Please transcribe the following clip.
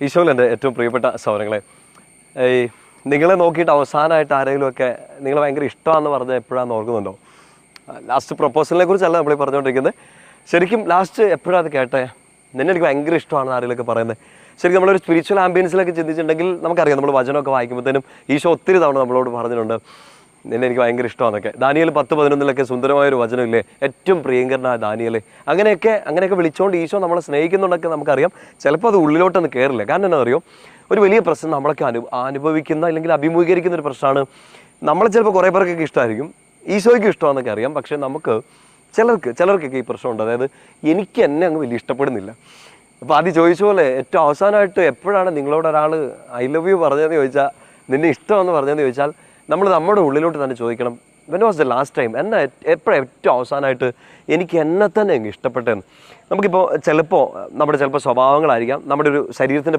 ഈശോയിൽ എൻ്റെ ഏറ്റവും പ്രിയപ്പെട്ട സഹോദരങ്ങളെ, ഈ നിങ്ങളെ നോക്കിയിട്ട് അവസാനമായിട്ട് ആരെങ്കിലുമൊക്കെ നിങ്ങളെ ഭയങ്കര ഇഷ്ടമാണെന്ന് പറഞ്ഞാൽ എപ്പോഴാണെന്ന് ഓർക്കുന്നുണ്ടോ? ലാസ്റ്റ് പ്രൊപ്പോസലിനെ കുറിച്ചല്ല നമ്മൾ പറഞ്ഞുകൊണ്ടിരിക്കുന്നത്. ശരിക്കും ലാസ്റ്റ് എപ്പോഴാണ് അത് കേട്ടേ? നിന്നെ എനിക്ക് ഭയങ്കര ഇഷ്ടമാണെന്ന് ആരെങ്കിലുമൊക്കെ പറയുന്നത്. ശരിക്കും നമ്മളൊരു സ്പിരിച്വൽ ആംബിയൻസിലൊക്കെ ചിന്തിച്ചിട്ടുണ്ടെങ്കിൽ നമുക്കറിയാം, നമ്മൾ വചനമൊക്കെ വായിക്കുമ്പോഴത്തേനും ഈശോ ഒത്തിരി തവണ നമ്മളോട് പറഞ്ഞിട്ടുണ്ട് നിന്നെ എനിക്ക് ഭയങ്കര ഇഷ്ടമാണെന്നൊക്കെ. ദാനിയേൽ 10:11 സുന്ദരമായൊരു വചനമില്ലേ, ഏറ്റവും പ്രിയങ്കരനായ ദാനിയേലേ. അങ്ങനെയൊക്കെ വിളിച്ചുകൊണ്ട് ഈശോ നമ്മളെ സ്നേഹിക്കുന്നുണ്ടൊക്കെ നമുക്കറിയാം. ചിലപ്പോൾ അത് ഉള്ളിലോട്ടൊന്ന് കയറില്ല. കാരണം എന്താ അറിയോ, ഒരു വലിയ പ്രശ്നം നമ്മളൊക്കെ അനുഭവിക്കുന്ന അല്ലെങ്കിൽ അഭിമുഖീകരിക്കുന്ന ഒരു പ്രശ്നമാണ്. നമ്മളെ ചിലപ്പോൾ കുറേ പേർക്കൊക്കെ ഇഷ്ടമായിരിക്കും, ഈശോയ്ക്കും ഇഷ്ടമാണെന്നൊക്കെ അറിയാം. പക്ഷേ നമുക്ക് ചിലർക്കൊക്കെ ഈ പ്രശ്നമുണ്ട്. അതായത് എനിക്ക് എന്നെ അങ്ങ് വലിയ ഇഷ്ടപ്പെടുന്നില്ല. അപ്പോൾ ആദ്യം ചോദിച്ച പോലെ ഏറ്റവും അവസാനമായിട്ട് എപ്പോഴാണ് നിങ്ങളോട് ഒരാൾ ഐ ലവ് യു പറഞ്ഞതെന്ന് ചോദിച്ചാൽ, നിന്നെ ഇഷ്ടമെന്ന് പറഞ്ഞതെന്ന് ചോദിച്ചാൽ, നമ്മൾ നമ്മുടെ ഉള്ളിലോട്ട് തന്നെ ചോദിക്കണം, when was the last time, എന്നെ എപ്പോഴാണ് ഏറ്റവും അവസാനമായിട്ട് എനിക്ക് എന്നെ തന്നെ അങ്ങ് ഇഷ്ടപ്പെട്ടതെന്ന്. നമുക്കിപ്പോൾ ചിലപ്പോൾ നമ്മുടെ സ്വഭാവങ്ങളായിരിക്കാം, നമ്മുടെ ഒരു ശരീരത്തിൻ്റെ